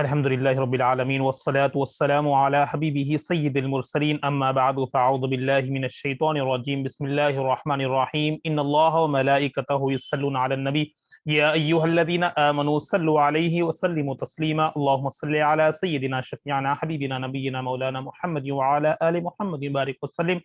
الحمد لله رب العالمين والصلاة والسلام على حبيبه سيد المرسلين أما بعد فأعوذ بالله من الشيطان الرجيم بسم الله الرحمن الرحيم إن الله وملائكته يصلون على النبي يا أيها الذين آمنوا صلوا عليه وسلموا تسليما اللهم صل على سيدنا شفيعنا حبيبنا نبينا مولانا محمد وعلى آل محمد وبارك وسلم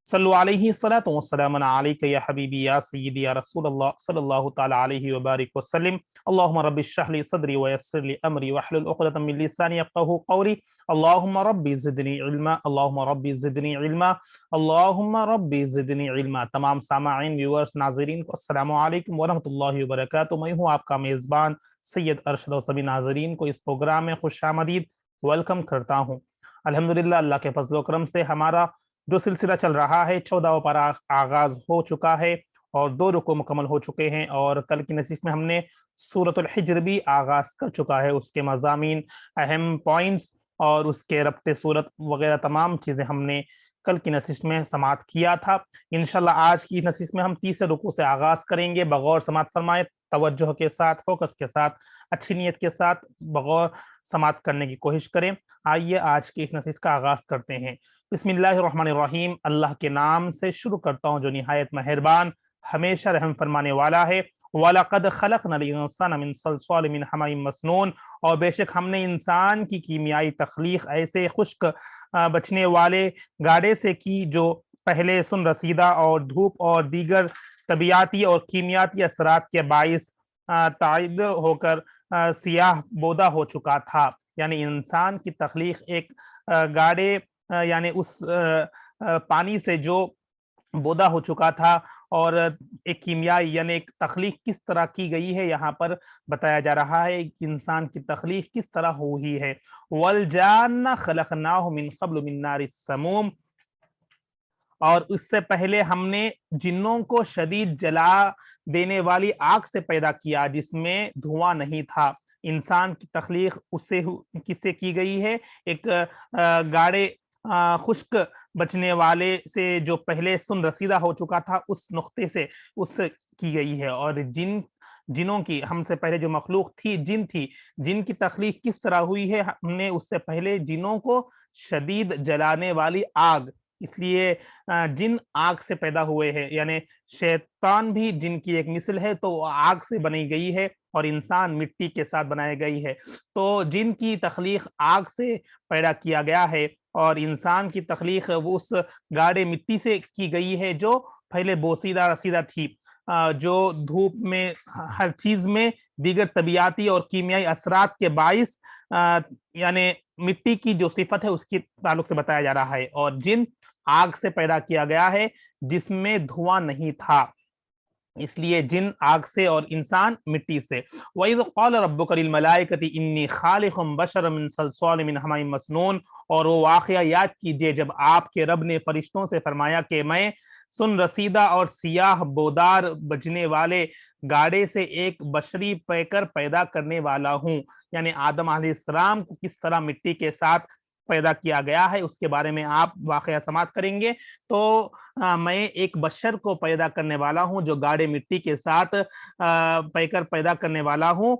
صلو علیہ صلاۃ والسلام علیک یا حبیبی یا سیدی یا رسول اللہ صلی اللہ تعالی علیہ وبارک وسلم اللہم رب اشرح لی صدری ویسر لی امری واحلل عقدۃ من لسانی یفقہوا قولی اللہم رب زدنی علما اللہم رب زدنی علما اللہم رب زدنی علما۔ تمام سامعین، ویورز، ناظرین کو السلام علیکم ورحمۃ اللہ وبرکاتہ۔ میں ہوں آپ کا میزبان سید ارشد، اور سبھی ناظرین کو اس پروگرام میں خوش آمدید ویلکم کرتا ہوں۔ الحمدللہ اللہ کے فضل و کرم سے ہمارا جو سلسلہ چل رہا ہے 14 پارہ آغاز ہو چکا ہے اور 2 رکوع مکمل ہو چکے ہیں، اور کل کی نشست میں ہم نے سورۃ الحجر بھی آغاز کر چکا ہے، اس کے مضامین، اہم پوائنٹس اور اس کے ربط صورت وغیرہ تمام چیزیں ہم نے کل کی نشست میں سماعت کیا تھا۔ انشاءاللہ آج کی نشست میں ہم تیسرے رکوع سے آغاز کریں گے۔ بغور سماعت فرمائے، توجہ کے ساتھ، فوکس کے ساتھ، اچھی نیت کے ساتھ بغور سماعت کرنے کی کوشش کریں۔ آئیے آج کی اس نشست کا آغاز کرتے ہیں۔ بسم اللہ الرحمن الرحیم، اللہ کے نام سے شروع کرتا ہوں جو نہایت مہربان، ہمیشہ رحم فرمانے والا ہے۔ وَلَقَدْ خَلَقْنَا الْإِنسَانَ مِنْ صَلْصَالٍ مِنْ حَمَإٍ مَسْنُونٍ، اور بے شک ہم نے انسان کی کیمیائی تخلیق ایسے خشک بچنے والے گاڑے سے کی جو پہلے سن رسیدہ اور دھوپ اور دیگر طبیعتی اور کیمیاتی اثرات کے باعث تائید ہو کر سیاہ بودا ہو چکا تھا۔ یعنی انسان کی تخلیق ایک گاڑے یعنی اس پانی سے جو بودا ہو چکا تھا، اور ایک کیمیائی یعنی ایک تخلیق کس طرح کی گئی ہے یہاں پر بتایا جا رہا ہے کہ انسان کی تخلیق کس طرح ہوئی ہے۔ وَالْجَانَّ خَلَقْنَاهُ مِنْ قَبْلُ مِنْ نَارِ السَّمُومِ، اور اس سے پہلے ہم نے جنوں کو شدید جلا دینے والی آگ سے پیدا کیا جس میں دھواں نہیں تھا۔ انسان کی تخلیق اس سے کس سے کی گئی ہے؟ ایک گاڑے خشک بچنے والے سے جو پہلے سن رسیدہ ہو چکا تھا اس نقطے سے اس کی گئی ہے۔ اور جنوں کی، ہم سے پہلے جو مخلوق تھی جن تھی، جن کی تخلیق کس طرح ہوئی ہے؟ ہم نے اس سے پہلے جنوں کو شدید جلانے والی آگ، اس لیے جن آگ سے پیدا ہوئے ہیں، یعنی شیطان بھی جن کی ایک مثل ہے تو وہ آگ سے بنی گئی ہے، اور انسان مٹی کے ساتھ بنائی گئی ہے۔ تو جن کی تخلیق آگ سے پیدا کیا گیا ہے، اور انسان کی تخلیق وہ اس گاڑے مٹی سے کی گئی ہے جو پہلے بوسیدہ رسیدہ تھی، جو دھوپ میں، ہر چیز میں دیگر طبیعتی اور کیمیائی اثرات کے باعث یعنی مٹی کی جو صفت ہے اس کی تعلق سے بتایا جا رہا ہے۔ اور جن آگ سے پیدا کیا گیا ہے جس میں دھواں نہیں تھا، اس لیے جن آگ سے اور انسان مٹی سے۔ وَإِذْ قَالَ رَبُّكَ لِلْمَلَائِكَةِ إِنِّي خَالِقٌ بَشَرًا مِنْ صَلْصَالٍ مِنْ حَمَإٍ مَسْنُونٍ، اور وہ واقعہ یاد کیجئے جب آپ کے رب نے فرشتوں سے فرمایا کہ میں سن رسیدہ اور سیاہ بودار بجنے والے گاڑے سے ایک بشری پیکر پیدا کرنے والا ہوں۔ یعنی آدم علیہ السلام کو کس طرح مٹی کے ساتھ پیدا کیا گیا ہے اس کے بارے میں آپ واقعہ سماعت کریں گے۔ تو میں ایک بشر کو پیدا کرنے والا ہوں جو گاڑے مٹی کے ساتھ پیکر پیدا کرنے والا ہوں،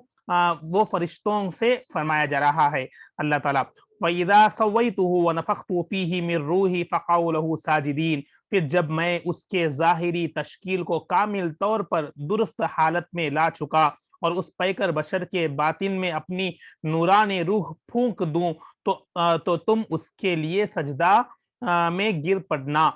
وہ فرشتوں سے فرمایا جا رہا ہے۔ اللہ تعالیٰ فَإِذَا سَوَّيْتُهُ وَنَفَخْتُ فِيهِ مِن رُّوحِي فَقَعُوا لَهُ سَاجِدِينَ، پھر جب میں اس کے ظاہری تشکیل کو کامل طور پر درست حالت میں لا چکا اور اس پیکر بشر کے باطن میں اپنی نورانی روح پھونک دوں تو تم اس کے لیے سجدہ میں گر پڑنا۔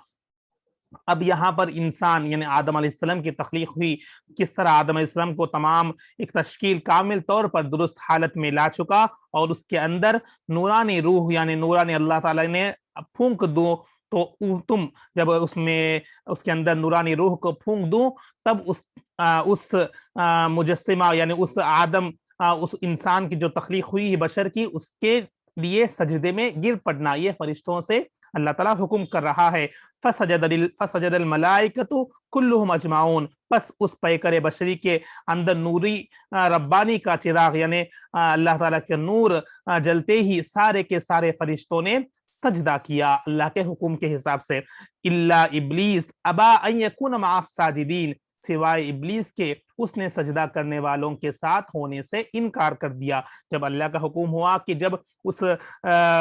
اب یہاں پر انسان یعنی آدم علیہ السلام کی تخلیق ہوئی، کس طرح آدم علیہ السلام کو تمام ایک تشکیل کامل طور پر درست حالت میں لا چکا، اور اس کے اندر نورانی روح یعنی نورانی اللہ تعالیٰ نے پھونک دوں، تو تم جب اس کے اندر نورانی روح کو پھونک دوں تب اس مجسمہ یعنی اس آدم، اس انسان کی جو تخلیق ہوئی ہے بشر کی، اس کے لیے سجدے میں گر پڑنا۔ یہ فرشتوں سے اللہ تعالیٰ حکم کر رہا ہے۔ فسجد الملائکۃ کلہم اجمعون، پس اس پیکر بشری کے اندر نوری ربانی کا چراغ یعنی اللہ تعالیٰ کے نور جلتے ہی سارے کے سارے فرشتوں نے سجدہ کیا اللہ کے حکم کے حساب سے۔ الا ابلیس ابا ان یکون مع الساجدین، سوائے ابلیس کے اس نے سجدہ کرنے والوں کے ساتھ ہونے سے انکار کر دیا۔ جب اللہ کا حکم ہوا کہ جب اس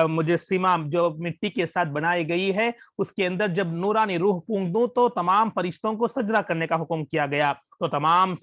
مجسمہ جو مٹی کے ساتھ بنائی گئی ہے اس کے اندر جب نورانی روح پھونک دوں تو تمام فرشتوں کو سجدہ کرنے کا حکم کیا گیا، تو تمام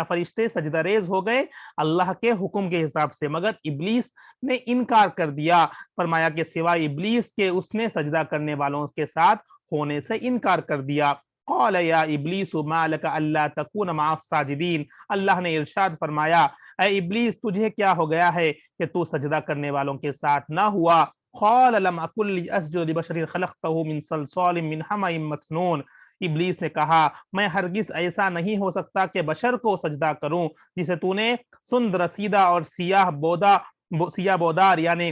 فرشتے سجدہ ریز ہو گئے اللہ کے حکم کے حساب سے، مگر ابلیس نے انکار کر دیا۔ فرمایا کہ سوائے ابلیس کے اس نے سجدہ کرنے والوں کے ساتھ ہونے سے انکار کر دیا۔ قال یا ابلیس ما لک الا تکون مع الساجدین، اللہ نے ارشاد فرمایا اے ابلیس تجھے کیا ہو گیا ہے کہ تو سجدہ کرنے والوں کے ساتھ نہ ہوا۔ قال لم اکن لاسجد لبشر خلقته من صلصال من حمأ مسنون، ابلیس نے کہا میں ہرگز ایسا نہیں ہو سکتا کہ بشر کو سجدہ کروں جسے تو نے سند رسیدہ اور سیاہ بودار یعنی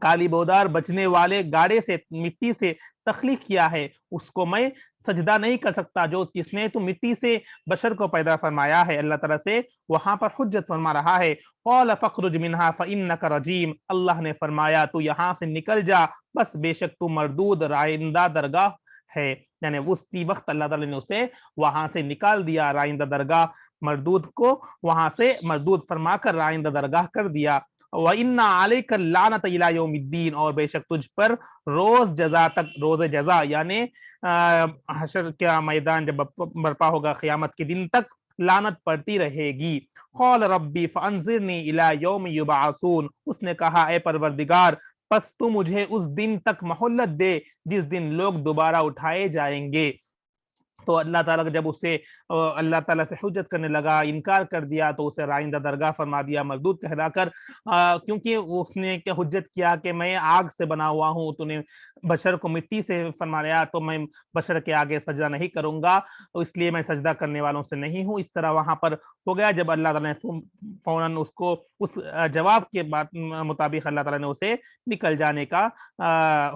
کالی بودار بچنے والے گاڑے سے مٹی سے تخلیق کیا ہے، اس کو میں سجدہ نہیں کر سکتا جو جس نے تو مٹی سے بشر کو پیدا فرمایا ہے۔ اللہ تعالیٰ سے وہاں پر حجت فرما رہا ہے۔ قال فاخرج منها فانك رجیم، اللہ نے فرمایا تو یہاں سے نکل جا، بس بے شک تو مردود رائندہ درگاہ ہے، یعنی اسی وقت اللہ تعالیٰ نے اسے وہاں سے نکال دیا، رائندہ درگاہ مردود کو وہاں سے مردود فرما کر رائندہ درگاہ کر دیا۔ وَإِنَّ عَلَيْكَ اللَّعْنَةَ إِلَى يَوْمِ الدِّينِ، اور بے شک تجھ پر روز جزا تک، روز جزا یعنی حشر کا میدان جب برپا ہوگا قیامت کے دن تک لعنت پڑتی رہے گی۔ قال ربی فانظرنی الی یوم یبعثون، اس نے کہا اے پروردگار پس تو مجھے اس دن تک مہلت دے جس دن لوگ دوبارہ اٹھائے جائیں گے۔ تو اللہ تعالیٰ جب اسے اللہ تعالیٰ سے حجت کرنے لگا، انکار کر دیا، تو اسے رائندہ درگاہ فرما دیا مردود کہلا کر، کیونکہ اس نے کیا حجت کیا کہ میں آگ سے بنا ہوا ہوں، تو نے بشر کو مٹی سے فرمایا تو میں بشر کے آگے سجدہ نہیں کروں گا، تو اس لیے میں سجدہ کرنے والوں سے نہیں ہوں۔ اس طرح وہاں پر ہو گیا، جب اللہ تعالیٰ نے فوراً اس کو اس جواب کے مطابق اللہ تعالیٰ نے اسے نکل جانے کا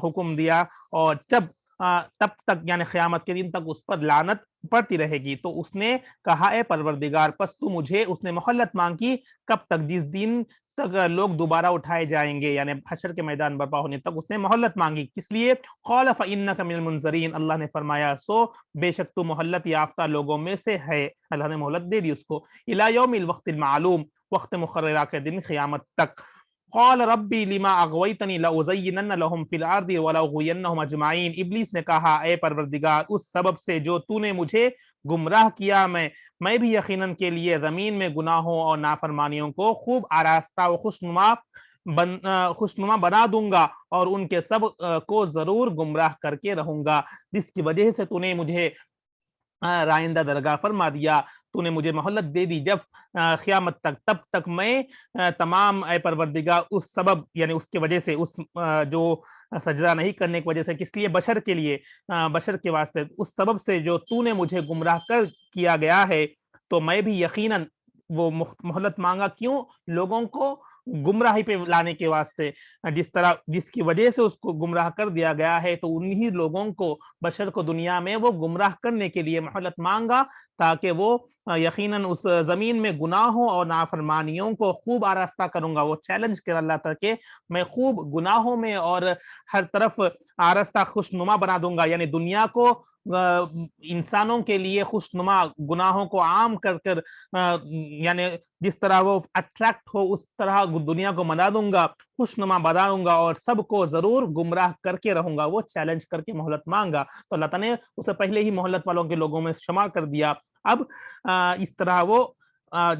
حکم دیا، اور تب تک یعنی قیامت کے دن تک اس پر لعنت پڑتی رہے گی۔ تو اس نے کہا اے پروردگار پس تو مجھے، اس نے مہلت مانگی کب تک، جس دن تک لوگ دوبارہ اٹھائے جائیں گے، یعنی حشر کے میدان برپا ہونے تک اس نے مہلت مانگی۔ کس لیے؟ قال فإنك من المنذرین، اللہ نے فرمایا سو بے شک تو مہلت یافتہ لوگوں میں سے ہے، اللہ نے مہلت دے دی اس کو، الی یوم الوقت المعلوم، وقت مقررہ کے دن قیامت تک۔ قال ربی لما اغویتنی لأزینن لهم فی الارض ولأغوینہم اجمعین، ابلیس نے کہا اے پروردگار اس سبب سے جو تو نے مجھے گمراہ کیا، میں بھی یقیناً کے لیے زمین میں گناہوں اور نافرمانیوں کو خوب آراستہ و خوشنما بنا دوں گا، اور ان کے سب کو ضرور گمراہ کر کے رہوں گا، جس کی وجہ سے تو نے مجھے رائندہ درگاہ فرما دیا، تو نے مجھے مہلت دے دی جب قیامت تک، تب تک میں تمام اے پروردگار اس سبب یعنی اس کی وجہ سے، اس جو سجدہ نہیں کرنے کی وجہ سے، کس لیے؟ بشر کے لیے، بشر کے واسطے، اس سبب سے جو تو نے مجھے گمراہ کر کیا گیا ہے، تو میں بھی یقیناً وہ مہلت مانگا، کیوں؟ لوگوں کو گمراہی پہ لانے کے واسطے، جس کی وجہ سے اس کو گمراہ کر دیا گیا ہے، تو انہی لوگوں کو، بشر کو دنیا میں وہ گمراہ کرنے کے لیے مہلت مانگا، تاکہ وہ یقیناً اس زمین میں گناہوں اور نافرمانیوں کو خوب آراستہ کروں گا۔ وہ چیلنج کر اللہ تعالیٰ کہ میں خوب گناہوں میں اور ہر طرف آراستہ خوشنما بنا دوں گا، یعنی دنیا کو انسانوں کے لیے خوشنما، گناہوں کو عام کر کر، یعنی جس طرح وہ اٹریکٹ ہو اس طرح دنیا کو بنا دوں گا، خوشنما بنا دوں گا، اور سب کو ضرور گمراہ کر کے رہوں گا۔ وہ چیلنج کر کے مہلت مانگا، تو اللہ تعالیٰ نے اسے پہلے ہی مہلت والوں کے لوگوں میں شمار کر دیا۔ اب اس طرح وہ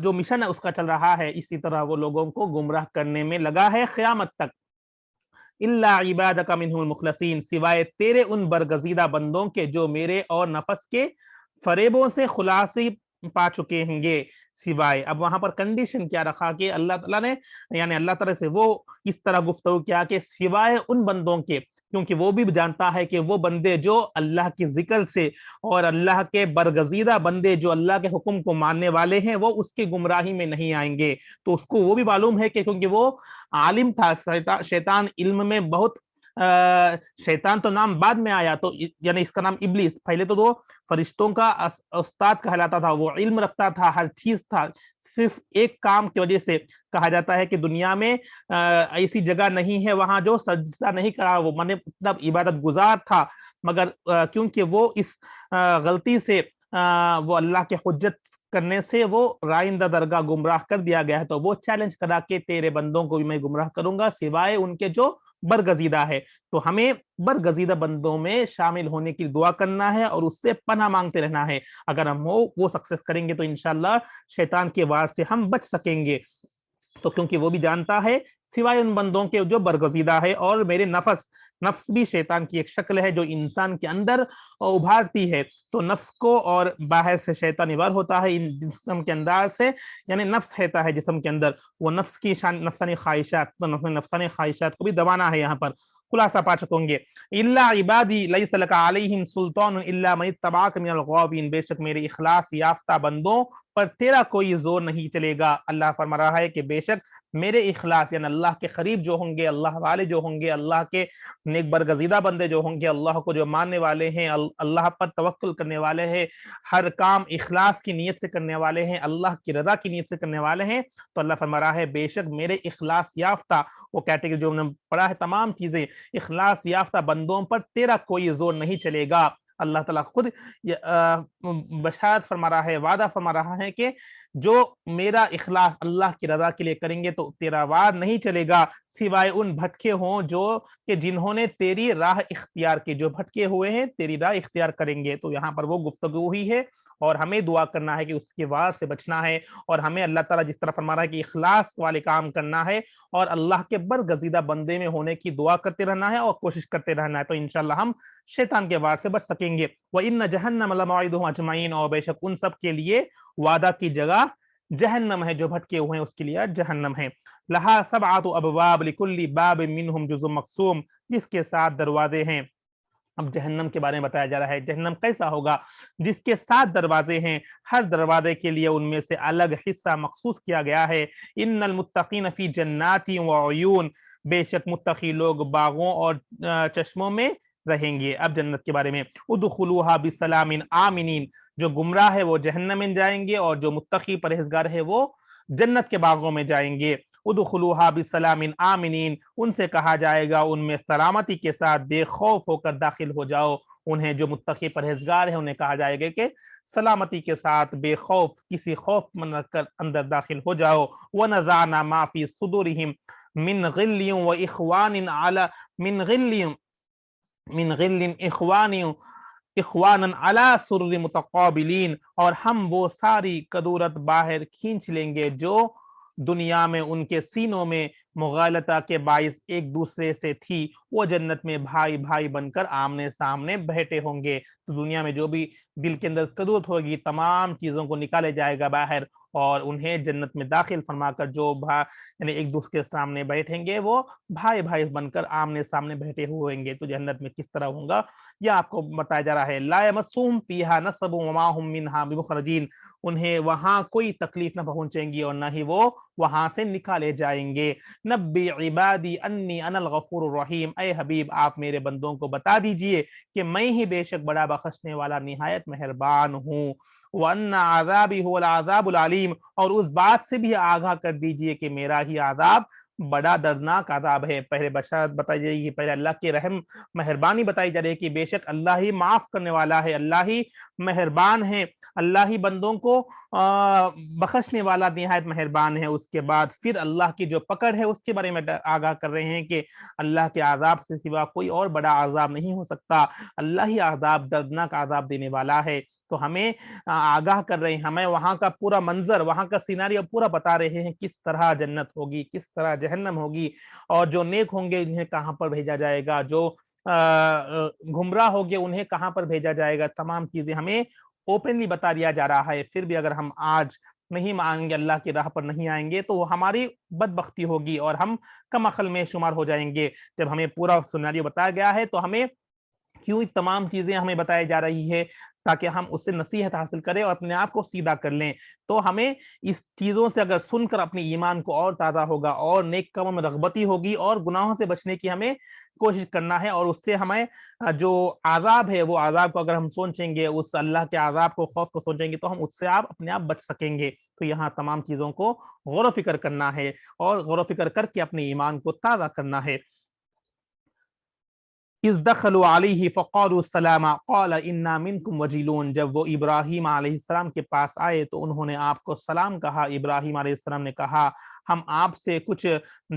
جو مشن ہے اس کا چل رہا ہے، اسی طرح وہ لوگوں کو گمراہ کرنے میں لگا ہے قیامت تک۔ الا عبادک منہم المخلصین، سوائے تیرے ان برگزیدہ بندوں کے جو میرے اور نفس کے فریبوں سے خلاصی پا چکے ہیں گے، سوائے۔ اب وہاں پر کنڈیشن کیا رکھا کہ اللہ تعالیٰ نے، یعنی اللہ تعالیٰ سے وہ اس طرح گفتگو کیا کہ سوائے ان بندوں کے، کیونکہ وہ بھی جانتا ہے کہ وہ بندے جو اللہ کے ذکر سے، اور اللہ کے برگزیدہ بندے جو اللہ کے حکم کو ماننے والے ہیں، وہ اس کی گمراہی میں نہیں آئیں گے۔ تو اس کو وہ بھی معلوم ہے کہ کیونکہ وہ عالم تھا، شیطان علم میں بہت، شیطان تو نام بعد میں آیا، تو یعنی اس کا نام ابلیس، پہلے تو وہ فرشتوں کا استاد کہلاتا تھا، وہ علم رکھتا تھا، ہر چیز تھا، صرف ایک کام کی وجہ سے کہا جاتا ہے کہ دنیا میں ایسی جگہ نہیں ہے وہاں جو سجدہ نہیں کرا، وہ مطلب عبادت گزار تھا، مگر کیونکہ وہ اس غلطی سے وہ اللہ کے حجت کرنے سے وہ رائندہ درگاہ گمراہ کر دیا گیا ہے، تو وہ چیلنج کرا کہ تیرے بندوں کو بھی میں گمراہ کروں گا سوائے ان کے جو برگزیدہ ہے۔ تو ہمیں برگزیدہ بندوں میں شامل ہونے کی دعا کرنا ہے اور اس سے پناہ مانگتے رہنا ہے۔ اگر ہم وہ سکسیس کریں گے تو انشاءاللہ شیطان کے وار سے ہم بچ سکیں گے۔ تو کیونکہ وہ بھی جانتا ہے سوائے ان بندوں کے جو برگزیدہ ہے، اور میرے نفس بھی شیطان کی ایک شکل ہے جو انسان کے اندر ابھارتی ہے۔ تو نفس کو اور باہر سے شیطان وار ہوتا ہے ان جسم کے اندر سے، یعنی نفس رہتا ہے جسم کے اندر، وہ نفس کی نفسانی خواہشات، تو نفسانی خواہشات کو بھی دبانا ہے۔ یہاں پر خلاصہ پا چکیں گے، الا عبادی لیس لک علیہم سلطان الا من اتبعک من الغاوین، بے شک میرے اخلاص یافتہ بندوں پر تیرا کوئی زور نہیں چلے گا۔ اللہ فرما رہا ہے کہ بے شک میرے اخلاص یعنی اللہ کے قریب جو ہوں گے، اللہ والے جو ہوں گے، اللہ کے نیک برگزیدہ بندے جو ہوں گے، اللہ کو جو ماننے والے ہیں، اللہ پر توکل کرنے والے ہیں، ہر کام اخلاص کی نیت سے کرنے والے ہیں، اللہ کی رضا کی نیت سے کرنے والے ہیں، تو اللہ فرما رہا ہے بے شک میرے اخلاص یافتہ، وہ کیٹیگری جو ہم نے پڑھا ہے تمام چیزیں، اخلاص یافتہ بندوں پر تیرا کوئی زور نہیں چلے گا۔ اللہ تعالیٰ خود بشارت فرما رہا ہے، وعدہ فرما رہا ہے کہ جو میرا اخلاص اللہ کی رضا کے لیے کریں گے تو تیرا وعد نہیں چلے گا سوائے ان بھٹکے ہوں جو کہ جنہوں نے تیری راہ اختیار کی، جو بھٹکے ہوئے ہیں تیری راہ اختیار کریں گے۔ تو یہاں پر وہ گفتگو ہوئی ہے اور ہمیں دعا کرنا ہے کہ اس کے وار سے بچنا ہے، اور ہمیں اللہ تعالیٰ جس طرح فرما رہا ہے کہ اخلاص والے کام کرنا ہے اور اللہ کے برگزیدہ بندے میں ہونے کی دعا کرتے رہنا ہے اور کوشش کرتے رہنا ہے، تو انشاءاللہ ہم شیطان کے وار سے بچ سکیں گے۔ وَإِنَّ جَهَنَّمَ لَمَوْعِدُهُمْ أَجْمَعِينَ، اور بے شک ان سب کے لیے وعدہ کی جگہ جہنم ہے، جو بھٹکے ہوئے ہیں اس کے لیے جہنم ہے۔ لَهَا سَبْعَةُ أَبْوَابٍ لِكُلِّ بَابٍ مِّنْهُمْ جُزْءٌ مَقْسُومٌ، جس کے 7 دروازے ہیں۔ اب جہنم کے بارے میں بتایا جا رہا ہے، جہنم کیسا ہوگا؟ جس کے 7 دروازے ہیں، ہر دروازے کے لیے ان میں سے الگ حصہ مخصوص کیا گیا ہے۔ ان المتقین فی جنات وعیون، بے شک متقی لوگ باغوں اور چشموں میں رہیں گے۔ اب جنت کے بارے میں، ادخلوها بسلام آمنین، جو گمراہ ہے وہ جہنم میں جائیں گے اور جو متقی پرہیزگار ہے وہ جنت کے باغوں میں جائیں گے۔ ادخلوها بسلام آمنین، ان سے کہا جائے گا ان میں سلامتی کے ساتھ بے خوف ہو کر داخل ہو جاؤ۔ انہیں جو متقی پرہیزگار ہیں انہیں کہا جائے گا کہ سلامتی کے ساتھ بے خوف، کسی خوف من کر اندر داخل ہو جاؤ۔ وَنَزَعْنَا مَا فِي صُدُورِهِمْ مِنْ غِلٍّ وَإِخْوَانٍ عَلَى مِنْ غِلٍّ من غل اخوانا علی سرر متقابلین، اور ہم وہ ساری کدورت باہر کھینچ لیں گے جو دنیا میں ان کے سینوں میں مغالطہ کے باعث ایک دوسرے سے تھی، وہ جنت میں بھائی بھائی بن کر آمنے سامنے بیٹھے ہوں گے۔ تو دنیا میں جو بھی دل کے اندر کدورت ہوگی تمام چیزوں کو نکالے جائے گا باہر، اور انہیں جنت میں داخل فرما کر جو یعنی ایک دوسرے کے سامنے بیٹھیں گے وہ بھائی بھائی بن کر آمنے سامنے بیٹھے ہوئے ہوں گے۔ تو جنت میں کس طرح ہوگا یہ آپ کو بتایا جا رہا ہے۔ لا یمسہم فیہا نصب وما ہم منہا بمخرجین، انہیں وہاں کوئی تکلیف نہ پہنچیں گی اور نہ ہی وہ وہاں سے نکالے جائیں گے۔ نبی عبادی انی انا الغفور الرحیم، اے حبیب آپ میرے بندوں کو بتا دیجئے کہ میں ہی بے شک بڑا بخشنے والا نہایت مہربان ہوں۔ وَأَنَّ عَذَابِي هُوَ الْعَذَابُ الْعَلِيمُ، اور اس بات سے بھی آگاہ کر دیجئے کہ میرا ہی عذاب بڑا دردناک عذاب ہے۔ پہلے بشارت بتائی جائے گی، پہلے اللہ کی رحم مہربانی بتائی جا رہی ہے کہ بے شک اللہ ہی معاف کرنے والا ہے، اللہ ہی مہربان ہے، اللہ ہی بندوں کو بخشنے والا نہایت مہربان ہے۔ اس کے بعد پھر اللہ کی جو پکڑ ہے اس کے بارے میں آگاہ کر رہے ہیں کہ اللہ کے عذاب سے سوا کوئی اور بڑا عذاب نہیں ہو سکتا، اللہ ہی عذاب دردناک عذاب دینے والا ہے۔ تو ہمیں آگاہ کر رہے ہیں، ہمیں وہاں کا پورا منظر، وہاں کا سیناریو پورا بتا رہے ہیں، کس طرح جنت ہوگی، کس طرح جہنم ہوگی، اور جو نیک ہوں گے انہیں کہاں پر بھیجا جائے گا، جو گمراہ ہو گئے انہیں کہاں پر بھیجا جائے گا، تمام چیزیں ہمیں اوپنلی بتا دیا جا رہا ہے۔ پھر بھی اگر ہم آج نہیں مانیں گے، اللہ کی راہ پر نہیں آئیں گے، تو ہماری بدبختی ہوگی اور ہم کم عقل میں شمار ہو جائیں گے۔ جب ہمیں پورا سیناریو بتایا گیا ہے تو ہمیں کیوں تمام چیزیں ہمیں بتائی جا رہی ہے، تاکہ ہم اس سے نصیحت حاصل کریں اور اپنے آپ کو سیدھا کر لیں۔ تو ہمیں اس چیزوں سے اگر سن کر اپنے ایمان کو اور تازہ ہوگا اور نیک کاموں میں رغبتی ہوگی اور گناہوں سے بچنے کی ہمیں کوشش کرنا ہے، اور اس سے ہمیں جو عذاب ہے وہ عذاب کو اگر ہم سوچیں گے، اس اللہ کے عذاب کو، خوف کو سوچیں گے، تو ہم اس سے آپ اپنے آپ بچ سکیں گے۔ تو یہاں تمام چیزوں کو غور و فکر کرنا ہے اور غور و فکر کر کے اپنے ایمان کو تازہ کرنا ہے۔ اذ دخلوا علیہ فقالوا السلام قال انا منکم وجلون، جب وہ ابراہیم علیہ السلام کے پاس آئے تو انہوں نے آپ کو سلام کہا۔ ابراہیم علیہ السلام نے کہا ہم آپ سے کچھ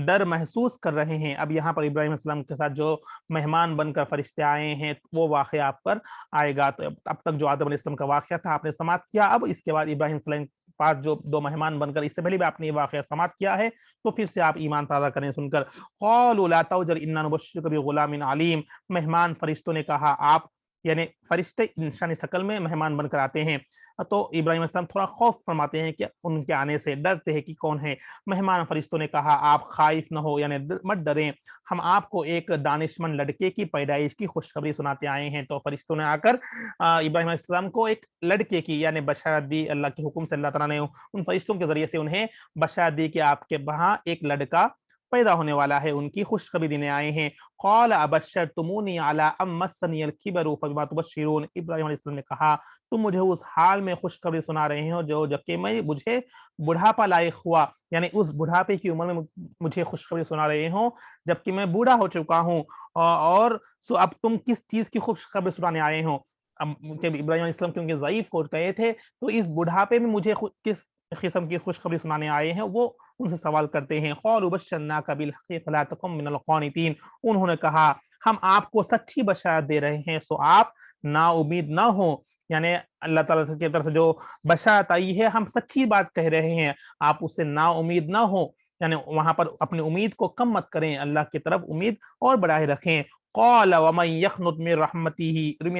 ڈر محسوس کر رہے ہیں۔ اب یہاں پر ابراہیم علیہ السلام کے ساتھ جو مہمان بن کر فرشتے آئے ہیں وہ واقعہ آپ پر آئے گا۔ تو اب تک جو آدم علیہ السلام کا واقعہ تھا آپ نے سماعت کیا، اب اس کے بعد ابراہیم علیہ السلام پاس جو دو مہمان بن کر، اس سے پہلے بھی آپ نے یہ واقعہ سماعت کیا ہے، تو پھر سے آپ ایمان تازہ کریں سن کر۔ قالوا لا توجل انا نبشرک بغلام علیم، مہمان فرشتوں نے کہا آپ، یعنی فرشتے انسانی شکل میں مہمان بن کر آتے ہیں، تو ابراہیم علیہ السلام تھوڑا خوف فرماتے ہیں کہ ان کے آنے سے ڈرتے ہیں کہ کون ہے مہمان۔ فرشتوں نے کہا آپ خائف نہ ہو، یعنی مت ڈریں، ہم آپ کو ایک دانشمند لڑکے کی پیدائش کی خوشخبری سناتے آئے ہیں۔ تو فرشتوں نے آ کر ابراہیم علیہ السلام کو ایک لڑکے کی یعنی بشارت دی، اللہ کے حکم سے اللہ تعالیٰ نے ان فرشتوں کے ذریعے سے انہیں بشارت دی کہ آپ کے وہاں ایک لڑکا پیدا ہونے والا ہے، ان کی خوشخبری دینے آئے ہیں۔ قال ابشرتمونی علی ام مسنی الکبر فبما تبشرون، ابراہیم علیہ السلام نے کہا تم مجھے اس حال میں خوشخبری سنا رہے ہو جو جبکہ مجھے بڑھاپا لائق ہوا، یعنی اس بڑھاپے کی عمر میں مجھے خوشخبری سنا رہے ہو جبکہ میں بوڑھا ہو چکا ہوں، اور سو اب تم کس چیز کی خوشخبری سنانے آئے ہو؟ ابراہیم علیہ السلام کیونکہ ضعیف ہو گئے تھے تو اس بڑھاپے میں مجھے کس قسم کی خوشخبری سنانے آئے ہیں وہ ان سے سوال کرتے ہیں۔ قالوا بشرناک بالحق فلا تکن من القانتین، انہوں نے کہا ہم آپ کو سچی بشارت دے رہے ہیں سو آپ نا امید نہ ہو، یعنی اللہ تعالیٰ کی طرف سے جو بشارت آئی ہے ہم سچی بات کہہ رہے ہیں، آپ اس سے نا امید نہ ہو، یعنی وہاں پر اپنی امید کو کم مت کریں، اللہ کی طرف امید اور بڑھائے رکھیں۔ قال ومن يقنط من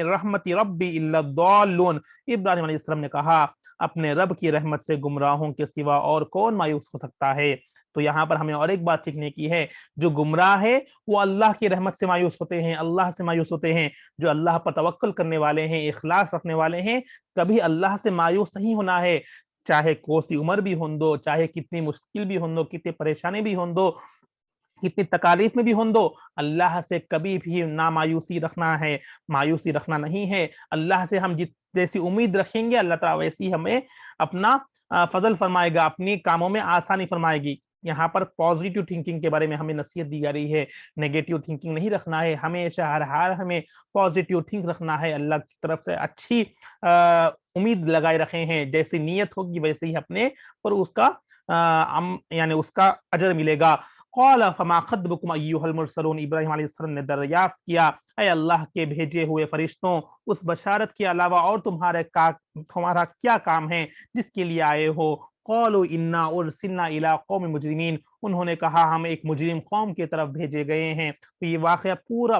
رحمت ربی الا الضالون، ابراہیم علیہ السلام نے کہا اپنے رب کی رحمت سے گمراہوں کے سوا اور کون مایوس ہو سکتا ہے؟ تو یہاں پر ہمیں اور ایک بات سیکھنے کی ہے، جو گمراہ ہے وہ اللہ کی رحمت سے مایوس ہوتے ہیں، اللہ سے مایوس ہوتے ہیں، جو اللہ پر توکل کرنے والے ہیں، اخلاص رکھنے والے ہیں، کبھی اللہ سے مایوس نہیں ہونا ہے، چاہے کوسی عمر بھی ہوں دو، چاہے کتنی مشکل بھی ہوں دو، کتنی پریشانی بھی ہوں دو، کتنی تکالیف میں بھی ہوں دو، اللہ سے کبھی بھی نہ مایوسی رکھنا ہے، مایوسی رکھنا نہیں ہے۔ اللہ سے ہم جیسی امید رکھیں گے اللہ تعالیٰ ویسی ہمیں اپنا فضل فرمائے گا، اپنی کاموں میں آسانی فرمائے گی۔ یہاں پر پازیٹیو تھنکنگ کے بارے میں ہمیں نصیحت دی جا رہی ہے، نیگیٹو تھنکنگ نہیں رکھنا ہے، ہمیشہ ہر حال ہمیں پازیٹیو تھنک رکھنا ہے، اللہ کی طرف سے اچھی امید لگائے رکھے ہیں، جیسی نیت ہوگی ویسے ہی اپنے پر اس کا یعنی اس کا اجر ملے گا۔ قال فما خطبكم ایها المرسلون، ابراہیم علیہ السلام نے دریافت کیا اے اللہ کے بھیجے ہوئے فرشتوں اس بشارت کے علاوہ اور تمہارا کیا کام ہے جس کے لیے آئے ہو؟ قالوا انا ارسلنا الى قوم مجرمین، انہوں نے کہا ہم ایک مجرم قوم کی طرف بھیجے گئے ہیں۔ تو یہ واقعہ پورا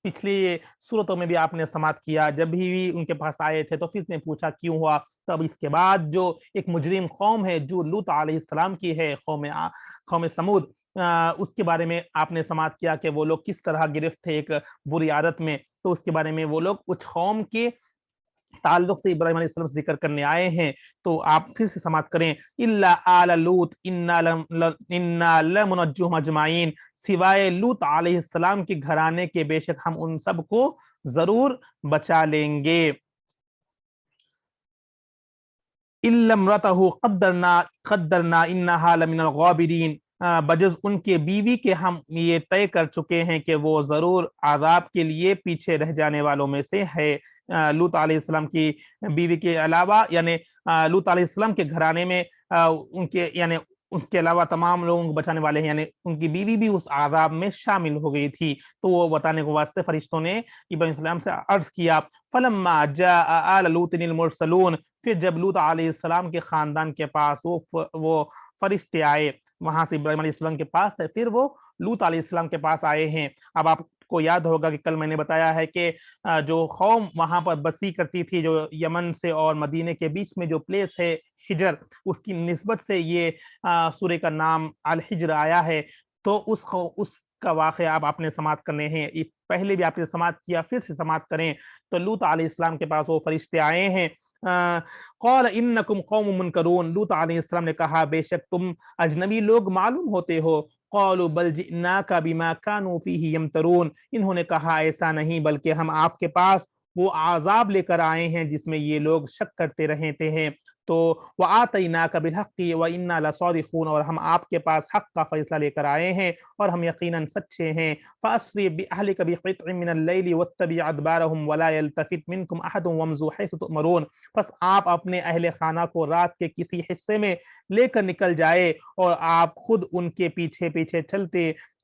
پچھلی صورتوں میں بھی آپ نے سماعت کیا، جب بھی ان کے پاس آئے تھے تو پھر نے پوچھا کیوں ہوا، تب اس کے بعد جو ایک مجرم قوم ہے جو لوط علیہ السلام کی ہے، قوم سمود، اس کے بارے میں آپ نے سماعت کیا کہ وہ لوگ کس طرح گرفت تھے ایک بری عادت میں، تو اس کے بارے میں وہ لوگ اس قوم کے تعلق سے ابراہیم علیہ السلام سے ذکر کرنے آئے ہیں، تو آپ پھر سے سماعت کریں۔ الا آل لوط انا لمنجوہم اجمعین، سوائے لوط علیہ السلام کے گھرانے کے بے شک ہم ان سب کو ضرور بچا لیں گے۔ الا امرأته قدرنا انها لمن الغابرین، بجز ان کے بیوی کے ہم یہ طے کر چکے ہیں کہ وہ ضرور عذاب کے لیے پیچھے رہ جانے والوں میں سے ہے۔ لوط علیہ السلام کی بیوی کے علاوہ یعنی لوط علیہ السلام کے گھرانے میں ان کے یعنی اس کے علاوہ تمام لوگوں کو بچانے والے ہیں، یعنی ان کی بیوی بھی اس عذاب میں شامل ہو گئی تھی، تو وہ بتانے کے واسطے فرشتوں نے ابراہیم علیہ السلام سے عرض کیا۔ فلما جاء آل لوط المرسلون، پھر جب لوط علیہ السلام کے خاندان کے پاس وہ فرشتے آئے، وہاں سے ابراہیم علیہ السلام کے پاس ہے، پھر وہ لوط علیہ السلام کے پاس آئے ہیں۔ اب آپ کو یاد ہوگا کہ کل میں نے بتایا ہے کہ جو قوم وہاں پر بسی کرتی تھی، جو یمن سے اور مدینے کے بیچ میں جو پلیس ہے حجر، اس کی نسبت سے یہ سورہ کا نام الحجر آیا ہے، تو اس کا واقعہ آپ نے سماعت کرنے ہیں، پہلے بھی آپ نے سماعت کیا، پھر سے سماعت کریں۔ تو لوط علیہ السلام کے پاس وہ فرشتے آئے ہیں، قال انکم قوم منکرون، لوط علیہ السلام نے کہا بے شک تم اجنبی لوگ معلوم ہوتے ہو۔ قالوا بل جئناک بما كانوا فیہ یمترون، انہوں نے کہا ایسا نہیں بلکہ ہم آپ کے پاس وہ عذاب لے کر آئے ہیں جس میں یہ لوگ شک کرتے رہتے ہیں۔ تو وَآتَيْنَاكَ بِالْحَقِّ وَإِنَّا لَصَادِقُونَ، اور ہم آپ کے پاس حق کا فیصلہ لے کر آئے ہیں اور ہم یقیناً سچے ہیں۔ فَأَسْرِ بِأَهْلِكَ بِقِطْعٍ مِّنَ اللَّيْلِ وَاتَّبِعْ أَدْبَارَهُمْ وَلَا يَلْتَفِتْ مِنكُمْ أَحَدٌ وَامْضُوا حَيْثُ تُؤْمَرُونَ، پس آپ اپنے اہل خانہ کو رات کے کسی حصے میں لے کر نکل جائے اور آپ خود ان کے پیچھے پیچھے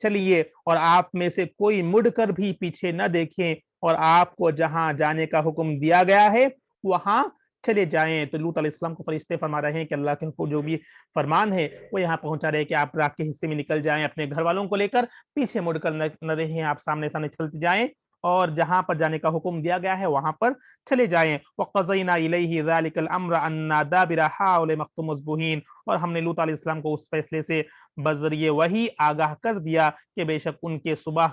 چلیے، اور آپ میں سے کوئی مڑ کر بھی پیچھے نہ دیکھیں، اور آپ کو جہاں جانے کا حکم دیا گیا ہے وہاں چلے جائیں۔ تو لوط علیہ السلام کو فرشتے فرما رہے ہیں کہ اللہ کے حکم جو بھی فرمان ہے وہ یہاں پہنچا رہے ہیں کہ آپ رات کے حصے میں نکل جائیں اپنے گھر والوں کو لے کر، پیچھے مڑ کر نہ رہیں، آپ سامنے سامنے چلتے جائیں اور جہاں پر جانے کا حکم دیا گیا ہے وہاں پر چلے جائیں۔ وَقَضَيْنَا إِلَيْهِ ذَلِكَ الْأَمْرَ أَنَّ دَابِرَ هَٰؤُلَاءِ مَقْطُوعٌ مُصْبِحِينَ، اور ہم نے لوط علیہ السلام کو اس فیصلے سے بذریعے وہی آگاہ کر دیا کہ بے شک ان کے صبح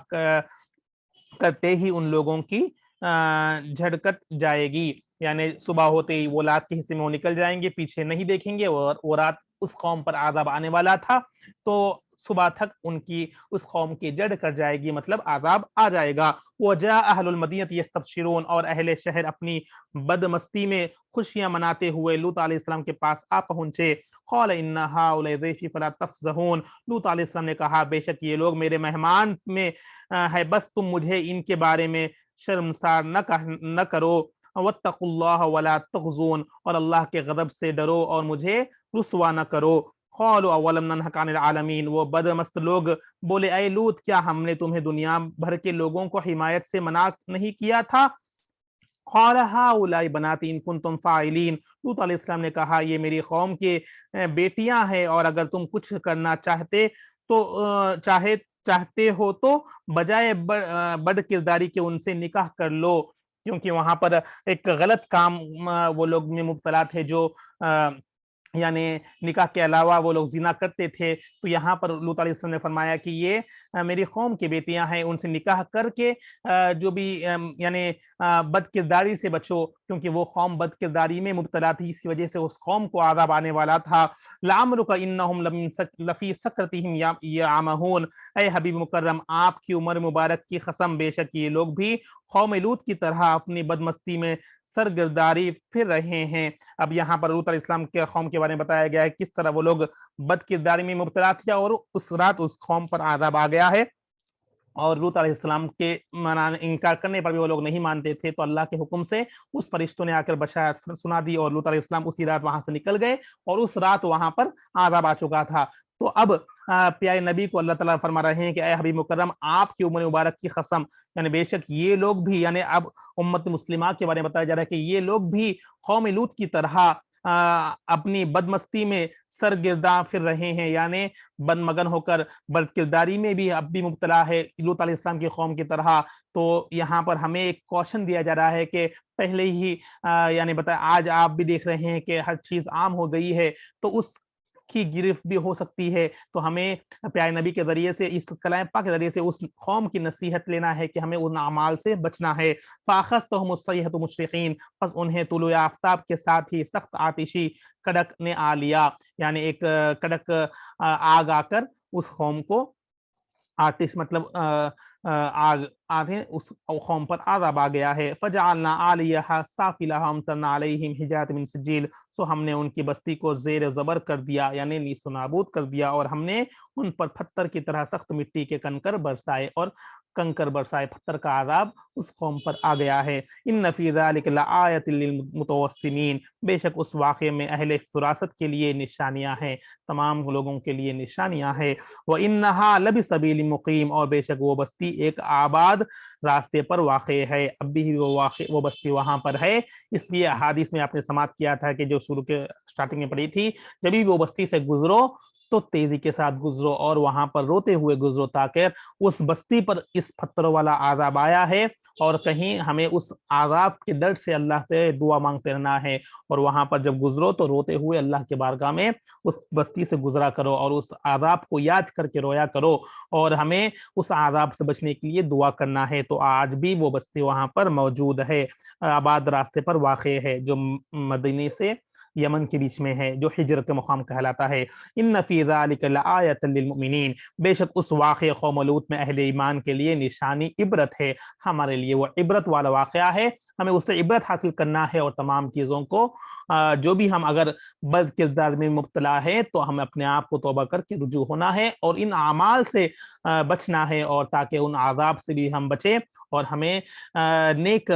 کرتے ہی ان لوگوں کی جھڑکت جائے گی، یعنی صبح ہوتے ہی وہ رات کے حصے میں وہ نکل جائیں گے، پیچھے نہیں دیکھیں گے، اور وہ رات اس قوم پر عذاب آنے والا تھا تو صبح تک ان کی اس قوم کی جڑ کر جائے گی، مطلب عذاب آ جائے گا۔ وَجَاءَ أَهْلُ الْمَدِينَةِ يَسْتَبْشِرُونَ، اور اہل شہر اپنی بدمستی میں خوشیاں مناتے ہوئے لوط علیہ السلام کے پاس آ پہنچے۔ قَالَ إِنَّ هَٰؤُلَاءِ ضَيْفِي فَلَا تَفْضَحُونِ، لوط علیہ السلام نے کہا بے شک یہ لوگ میرے مہمان میں ہے، بس تم مجھے ان کے بارے میں شرمسار نہ کرو۔ وَاتَّقُوا اللَّهَ وَلَا تُخْزُونِ، اور اللہ کے غضب سے ڈرو اور مجھے رسوا نہ کرو۔ قَالُوا أَوَلَمْ نَنْهَكَ عَنِ الْعَالَمِينَ، وہ بدمست لوگ بولے اے لوط کیا ہم نے تمہیں دنیا بھر کے لوگوں کو حمایت سے منع نہیں کیا تھا؟ قال هؤلاء بناتی ان کنتم فاعلین، لوط علیہ السلام نے کہا یہ میری قوم کے بیٹیاں ہیں، اور اگر تم کچھ کرنا چاہتے ہو تو بجائے بد کرداری کے ان سے نکاح کر لو، کیونکہ وہاں پر ایک غلط کام وہ لوگ میں مبتلا تھے جو یعنی نکاح کے علاوہ وہ لوگ زنا کرتے تھے۔ تو یہاں پر لوط علیہ السلام نے فرمایا کہ یہ میری قوم کی بیٹیاں ہیں، ان سے نکاح کر کے جو بھی یعنی بد کرداری سے بچو، کیونکہ وہ قوم بد کرداری میں مبتلا تھی، اس کی وجہ سے اس قوم کو عذاب آنے والا تھا۔ لَعَمْرُكَ إِنَّهُمْ لَفِي سَكْرَتِهِمْ يَعْمَهُونَ، اے حبیب مکرم آپ کی عمر مبارک کی قسم بے شک یہ لوگ بھی قوم لوط کی طرح اپنی بدمستی میں سرگرداری پھر رہے ہیں۔ اب یہاں پر لوط علیہ السلام کے قوم کے بارے میں بتایا گیا ہے کس طرح وہ لوگ بد کرداری میں مبتلا تھے، اور اس رات اس قوم پر عذاب آ گیا ہے، اور لوط علیہ السلام کے انکار کرنے پر بھی وہ لوگ نہیں مانتے تھے، تو اللہ کے حکم سے اس فرشتوں نے آ کر بشارت سنا دی، اور لوط علیہ السلام اسی رات وہاں سے نکل گئے، اور اس رات وہاں پر عذاب آ چکا تھا۔ تو اب پیارے نبی کو اللہ تعالیٰ فرما رہے ہیں کہ اے حبیب مکرم آپ کی عمر مبارک کی قسم، یعنی بے شک یہ لوگ بھی، یعنی اب امت مسلمہ کے بارے میں بتایا جا رہا ہے کہ یہ لوگ بھی قوم لوط کی طرح اپنی بدمستی میں سرگرداں پھر رہے ہیں، یعنی بدمگن ہو کر بد کرداری میں بھی اب بھی مبتلا ہے لوط علیہ السلام کی قوم کی طرح۔ تو یہاں پر ہمیں ایک کوشن دیا جا رہا ہے کہ پہلے ہی یعنی آج آپ بھی دیکھ رہے ہیں کہ ہر چیز عام ہو گئی ہے، تو اس کی گرفت بھی ہو سکتی ہے، تو ہمیں پیارے نبی کے ذریعے سے اس کلام پاک کے ذریعے سے اس قوم کی نصیحت لینا ہے کہ ہمیں ان اعمال سے بچنا ہے۔ فَأَخَذْتَهُمُ الصَّيْحَةُ مُشْرِقِينَ، پس انہیں طلوع آفتاب کے ساتھ ہی سخت آتشی کڑک نے آ لیا، یعنی ایک کڑک آگ آ کر اس قوم کو، آتش مطلب آگ آدھے اس قوم پر عذاب آ گیا ہے۔ فَجَعَلْنَا عَالِيَهَا سَافِلَهَا وَأَمْطَرْنَا عَلَيْهِمْ حِجَارَةً مِّن سِجِّيلٍ، سو ہم نے ان کی بستی کو زیر زبر کر دیا، یعنی نیست و نابود کر دیا، اور ہم نے ان پر پتھر کی طرح سخت مٹی کے کنکر برسائے، اور کنکر برسائے، پتھر کا عذاب اس قوم پر آ گیا ہے۔ ان فی ذلک لآیۃ للمتوسمین، بے شک اس واقعے میں اہل فراست کے لیے نشانیاں ہیں، تمام لوگوں کے لیے نشانیاں ہیں۔ وَإِنَّهَا لَبِسَبِيلٍ مُقِيمٍ، اور بے شک وہ بستی ایک آباد راستے پر واقع ہے، اب بھی وہ بستی وہاں پر ہے۔ اس لیے احادیث میں آپ نے سماعت کیا تھا کہ جو شروع کے سٹارٹنگ میں پڑھی تھی، جب بھی وہ بستی سے گزرو تو تیزی کے ساتھ گزرو اور وہاں پر روتے ہوئے گزرو، تاکہ اس بستی پر اس پتھروں والا عذاب آیا ہے، اور کہیں ہمیں اس عذاب کے ڈر سے اللہ سے دعا مانگتے رہنا ہے، اور وہاں پر جب گزرو تو روتے ہوئے اللہ کے بارگاہ میں اس بستی سے گزرا کرو، اور اس عذاب کو یاد کر کے رویا کرو، اور ہمیں اس عذاب سے بچنے کے لیے دعا کرنا ہے۔ تو آج بھی وہ بستی وہاں پر موجود ہے، آباد راستے پر واقع ہے، جو مدینے سے یمن کے بیچ میں ہے، جو ہجر کے مقام کہلاتا ہے۔ ان فی ذلک لآیۃ للمؤمنین، بے شک اس واقعہ قوم لوط میں اہل ایمان کے لیے نشانی عبرت ہے، ہمارے لیے وہ عبرت والا واقعہ ہے، ہمیں اس سے عبرت حاصل کرنا ہے، اور تمام چیزوں کو جو بھی ہم اگر بد کردار میں مبتلا ہے تو ہمیں اپنے آپ کو توبہ کر کے رجوع ہونا ہے اور ان اعمال سے بچنا ہے، اور تاکہ ان عذاب سے بھی ہم بچیں، اور ہمیں نیک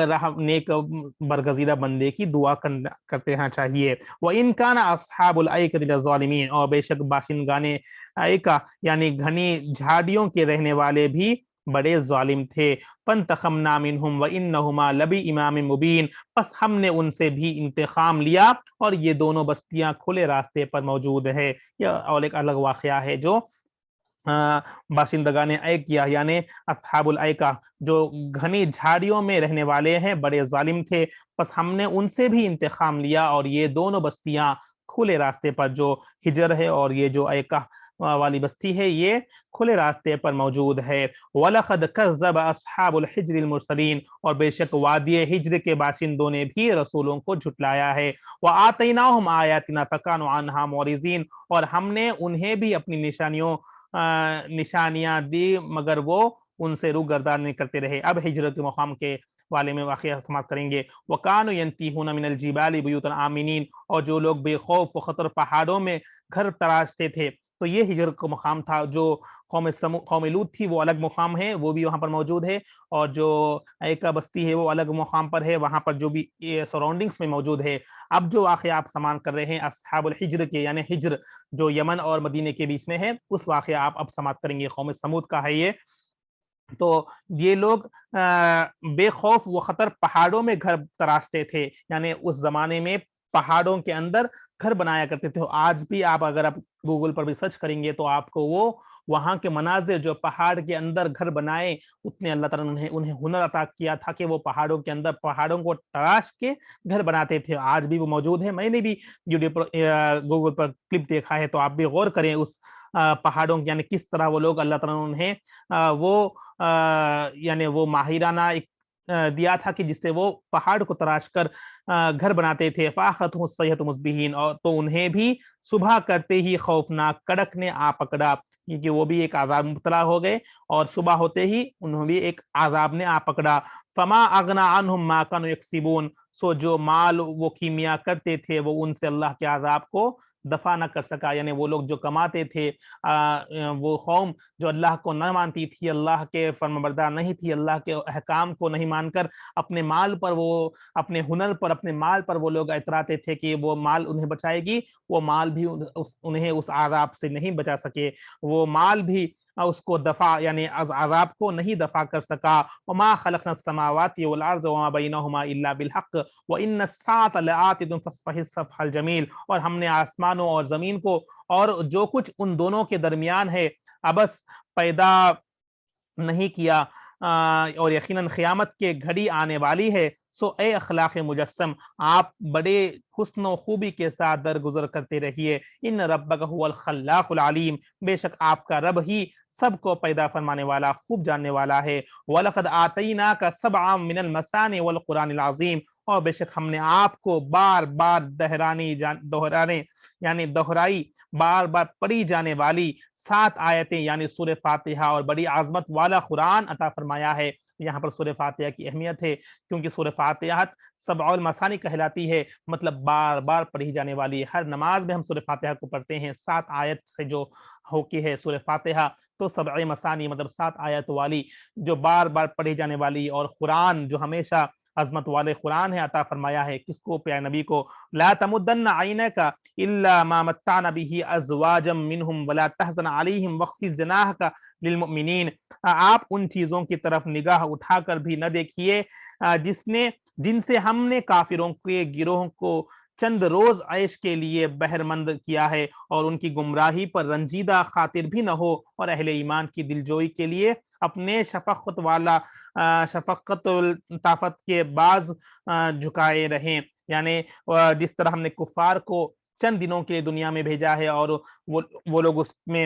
برگزیدہ بندے کی دعا کرتے ہیں چاہیے۔ وَإِنْ كَانَ أَصْحَابُ الْأَيْكَةِ لَظَالِمِينَ، اور بے شک باشندگان ایکا یعنی گھنی جھاڑیوں کے رہنے والے بھی بڑے ظالم تھے۔ فَانْتَقَمْنَا مِنْهُمْ وَإِنَّهُمَا لَبِإِمَامٍ مُبِينٍ، پس ہم نے ان سے بھی انتقام لیا اور یہ دونوں بستیاں کھلے راستے پر موجود ہے۔ یہ اور ایک الگ واقعہ ہے جو باشندگان ایکیا یعنی اصحاب الایکا جو گھنی جھاڑیوں میں رہنے والے ہیں بڑے ظالم تھے، پس ہم نے ان سے بھی انتقام لیا اور یہ دونوں بستیاں کھلے راستے پر، جو ہجر ہے اور یہ جو ایکا والی بستی ہے، یہ کھلے راستے پر موجود ہے۔ وَلَقَدْ كَذَّبَ أَصْحَابُ الْحِجْرِ الْمُرْسَلِينَ، اور بے شک وادی ہجر کے باشندوں نے بھی رسولوں کو جھٹلایا ہے۔ وَآتَيْنَاهُمْ آيَاتِنَا فَكَانُوا عَنْهَا مُعْرِضِينَ، اور ہم نے انہیں بھی اپنی نشانیاں دی مگر وہ ان سے روگردانی نہیں کرتے رہے۔ اب ہجرت کے مقام کے والے میں واقعہ سماعت کریں گے۔ وَكَانُوا يَنْتِيهُونَ مِنَ الْجِبَالِ بُيُوتًا آمِنِينَ، اور جو لوگ بے خوف و خطر پہاڑوں میں گھر تراشتے تھے، تو یہ ہجرت کا مقام تھا۔ جو قوم لوط تھی وہ الگ مقام ہے، وہ بھی وہاں پر موجود ہے، اور جو ایکا بستی ہے وہ الگ مقام پر ہے، وہاں پر جو بھی سراؤنڈنگز میں موجود ہے۔ اب جو واقعہ آپ سمان کر رہے ہیں اصحاب الحجر کے، یعنی ہجر جو یمن اور مدینے کے بیچ میں ہے، اس واقعہ آپ اب سماعت کریں گے، قوم سمود کا ہے یہ۔ تو یہ لوگ بے خوف و خطر پہاڑوں میں گھر تراشتے تھے، یعنی اس زمانے میں پہاڑوں کے اندر گھر بنایا کرتے تھے۔ آج بھی اگر آپ گوگل پر بھی سرچ کریں گے تو آپ کو وہ وہاں کے مناظر جو پہاڑ کے اندر گھر بنائے، اتنے اللہ تعالیٰ نے انہیں ہنر عطا کیا تھا کہ وہ پہاڑوں کے اندر پہاڑوں کو تراش کے گھر بناتے تھے، آج بھی وہ موجود ہے۔ میں نے بھی یوٹیوب پر گوگل پر کلپ دیکھا ہے، تو آپ بھی غور کریں اس پہاڑوں یعنی کس طرح وہ لوگ اللہ تعالیٰ نے یعنی وہ ماہرانہ ایک دیا تھا کہ جس سے وہ پہاڑ کو تراش کر گھر بناتے تھے۔ فَأَخَذَتْهُمُ الصَّيْحَةُ مُصْبِحِينَ، اور تو انہیں بھی صبح کرتے ہی خوفناک کڑک نے آ پکڑا، کیونکہ وہ بھی ایک عذاب مبتلا ہو گئے، اور صبح ہوتے ہی انہوں بھی ایک عذاب نے آ پکڑا۔ فَمَا أَغْنَىٰ عَنْهُمْ مَا كَانُوا يَكْسِبُونَ، سو جو مال وہ کیمیا کرتے تھے وہ ان سے اللہ کے عذاب کو دفع نہ کر سکا، یعنی وہ لوگ جو کماتے تھے، وہ قوم جو اللہ کو نہ مانتی تھی، اللہ کے فرمانبردار نہیں تھی، اللہ کے احکام کو نہیں مان کر اپنے مال پر، وہ اپنے ہنر پر، اپنے مال پر وہ لوگ اتراتے تھے کہ وہ مال انہیں بچائے گی، وہ مال بھی انہیں اس عذاب سے نہیں بچا سکے، وہ مال بھی اس کو دفع یعنی عذاب کو نہیں دفع کر سکا۔ وما خلقنا السماوات والارض وما بینہما الا بالحق وان الساعة لآتیۃ فاصفح الصفح الجمیل، اور ہم نے آسمانوں اور زمین کو اور جو کچھ ان دونوں کے درمیان ہے ابس پیدا نہیں کیا، اور یقیناً قیامت کے گھڑی آنے والی ہے۔ سو اے اخلاق مجسم، آپ بڑے حسن و خوبی کے ساتھ درگزر کرتے رہیے۔ ان ربک هو الخلاق العلیم، بے شک آپ کا رب ہی سب کو پیدا فرمانے والا، خوب جاننے والا ہے۔ وَلَقَدْ آتَيْنَاكَ سَبْعًا مِنَ الْمَثَانِي وَالْقُرْآنِ الْعَظِيمِ، اور بے شک ہم نے آپ کو بار بار دہرانے یعنی دہرائی بار بار پڑھی جانے والی 7 آیتیں یعنی سورہ فاتحہ اور بڑی عظمت والا قرآن عطا فرمایا ہے۔ یہاں پر سورہ فاتحہ کی اہمیت ہے کیونکہ سورہ فاتحہ سبع المثانی کہلاتی ہے، مطلب بار بار پڑھی جانے والی۔ ہر نماز میں ہم سورہ فاتحہ کو پڑھتے ہیں، 7 آیت سے جو ہوتی ہے سورہ فاتحہ، تو سبع مثانی مطلب 7 آیت والی جو بار بار پڑھی جانے والی، اور قرآن جو ہمیشہ عظمت والے قرآن ہے عطا فرمایا ہے کس کو؟ پیارے نبی کو۔ لا تمدن عینک الا ما متعنا به ازواجا منهم ولا تحزن علیہم واخفض جناحک للمؤمنین، آپ ان چیزوں کی طرف نگاہ اٹھا کر بھی نہ دیکھیے جن سے ہم نے کافروں کے گروہ کو چند روز عیش کے لیے بہرمند کیا ہے، اور ان کی گمراہی پر رنجیدہ خاطر بھی نہ ہو، اور اہل ایمان کی دلجوئی کے لیے اپنے شفقت الطافت کے باز جھکائے رہیں، یعنی جس طرح ہم نے کفار کو چند دنوں کے لیے دنیا میں بھیجا ہے اور وہ لوگ اس میں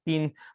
3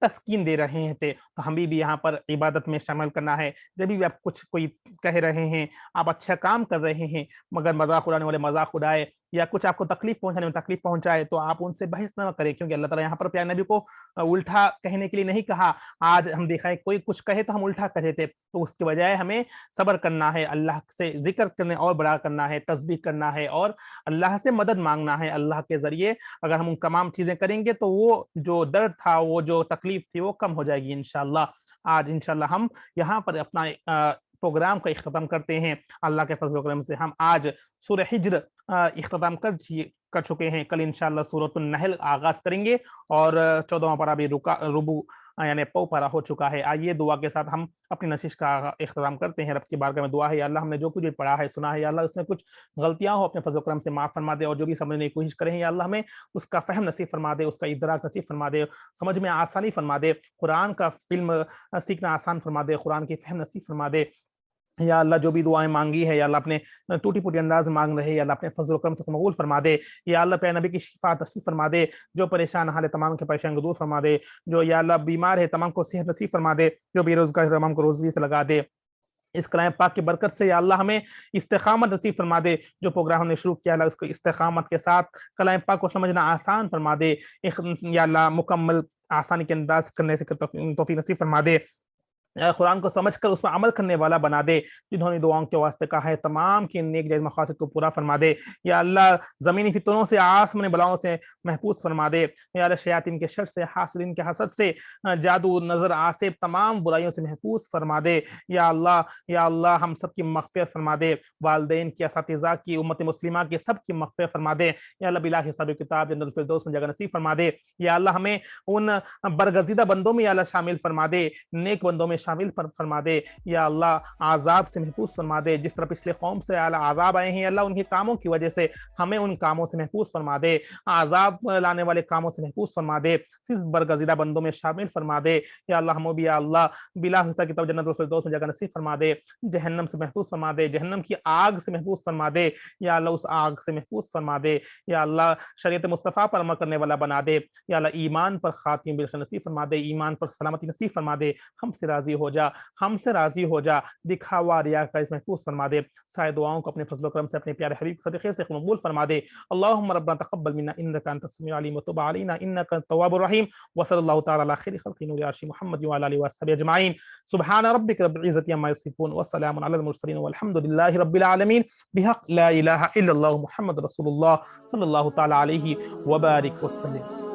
تسکین دے رہے تھے، تو ہمیں بھی یہاں پر عبادت میں شامل کرنا ہے۔ جب بھی آپ کچھ کوئی کہہ رہے ہیں، آپ اچھا کام کر رہے ہیں، مگر مذاق اڑانے والے مذاق اڑائے یا کچھ آپ کو تکلیف پہنچانے میں تکلیف پہنچائے، تو آپ ان سے بحث نہ کریں، کیونکہ اللہ تعالیٰ یہاں پر پیارے نبی کو الٹا کہنے کے لیے نہیں کہا۔ آج ہم دیکھا ہے کوئی کچھ کہے تو ہم الٹا کہتے تھے، تو اس کے بجائے ہمیں صبر کرنا ہے، اللہ سے ذکر کرنے اور بڑا کرنا ہے، تسبیح کرنا ہے اور اللہ سے مدد مانگنا ہے۔ اللہ کے ذریعے اگر ہم ان تمام چیزیں کریں گے تو وہ جو درد تھا، وہ جو تکلیف تھی، وہ کم ہو جائے گی انشاءاللہ۔ آج انشاءاللہ ہم یہاں پر اپنا پروگرام کا اختتام کرتے ہیں۔ اللہ کے فضل و کرم سے ہم آج سورہ ہجر اختتام کر چکے ہیں۔ کل انشاءاللہ سورۃ النحل آغاز کریں گے اور 14واں پارہ بھی ربو یعنی پو پارہ ہو چکا ہے۔ آئیے دعا کے ساتھ ہم اپنی نشست کا اختتام کرتے ہیں۔ رب کی بارگاہ میں دعا ہے، یا اللہ ہم نے جو کچھ بھی پڑھا ہے سنا ہے، یا اللہ اس میں کچھ غلطیاں ہو اپنے فضل و کرم سے معاف فرما دے، اور جو بھی سمجھنے کی کوشش کریں یا اللہ ہمیں اس کا فہم نصیب فرما دے، اس کا ادراک نصیب فرما دے، سمجھ میں آسانی فرما دے، قرآن کا علم سیکھنا آسان فرما دے، قرآن کی فہم نصیب فرما دے۔ یا اللہ جو بھی دعائیں مانگی ہے یا اللہ اپنے ٹوٹی پوٹی انداز میں مانگ رہے، یا اللہ اپنے فضل و کرم سے قبول فرما دے۔ یا اللہ پیارے نبی کی شفا نصیب فرما دے، جو پریشان حال تمام کے پریشان کو دور فرما دے، جو یا اللہ بیمار ہے تمام کو صحت نصیب فرما دے، جو بے روزگار ہے تمام کو روزی سے لگا دے۔ اس کلام پاک کی برکت سے یا اللہ ہمیں استقامت نصیب فرما دے، جو پروگرام ہم نے شروع کیا اللہ اس کو استقامت کے ساتھ کلام پاک کو سمجھنا آسان فرما دے، یا اللہ مکمل آسانی کے انداز کرنے سے توفیق نصیب فرما دے، قرآن کو سمجھ کر اس پر عمل کرنے والا بنا دے۔ جنہوں نے دعاؤں کے واسطے کہا ہے تمام کی نیک جائز مقاصد کو پورا فرما دے۔ یا اللہ زمینی فتنوں سے، آسمانی بلاؤں سے محفوظ فرما دے۔ یا اللہ شیاطین کے شر سے، حاسدین کے حسد سے، جادو نظر آسیب تمام برائیوں سے محفوظ فرما دے۔ یا اللہ ہم سب کی مغفرت فرما دے، والدین کی، اساتذہ کی، امت مسلمہ کی سب کی مغفرت فرما دے۔ یا اللہ بلا حساب کتاب جنت الفردوس میں جگہ نصیب فرما دے۔ یا اللہ ہمیں ان برگزیدہ بندوں میں یا اللہ شامل فرما دے، نیک بندوں میں شامل فرما دے۔ یا اللہ عذاب سے محفوظ فرما دے، جس طرح پچھلے قوم سے عذاب آئے ہیں اللہ ان کے کاموں کی وجہ سے ہمیں ان کاموں سے محفوظ فرما دے، عذاب لانے والے کاموں سے محفوظ فرما دے، صرف برگزیدہ بندوں میں شامل فرما دے۔ یا اللہ ہمیں بھی یا اللہ بلا حساب کتاب جنت الفردوس میں جگہ نصیب فرما دے، جہنم سے محفوظ فرما دے، جہنم کی آگ سے محفوظ فرما دے۔ یا اللہ اس آگ سے محفوظ فرما دے۔ یا اللہ شریعت مصطفیٰ پر عمل کرنے والا بنا دے۔ یا اللہ ایمان پر خاتمہ بالخیر نصیب فرما دے، ایمان پر سلامتی نصیب فرما دے، ہم سے راضی ہو جا، ہم سے راضی ہو جا، دکھاوا ریاکاری سے محفوظ فرما دے۔ سارے دعاؤں کو اپنے فضل و کرم سے اپنے پیارے حبیب صدقے سے قبول فرما دے۔ اللهم ربنا تقبل منا انك انت السميع العليم وتب علينا انك انت التواب الرحيم، وصلى الله تعالى على خير خلق نور عرش محمد وعلى اله وصحبه اجمعين، سبحان ربك رب العزة عما يصفون وسلام على المرسلين والحمد لله رب العالمين، بحق لا اله الا الله محمد رسول الله صلى الله تعالى عليه وبارك وسلم۔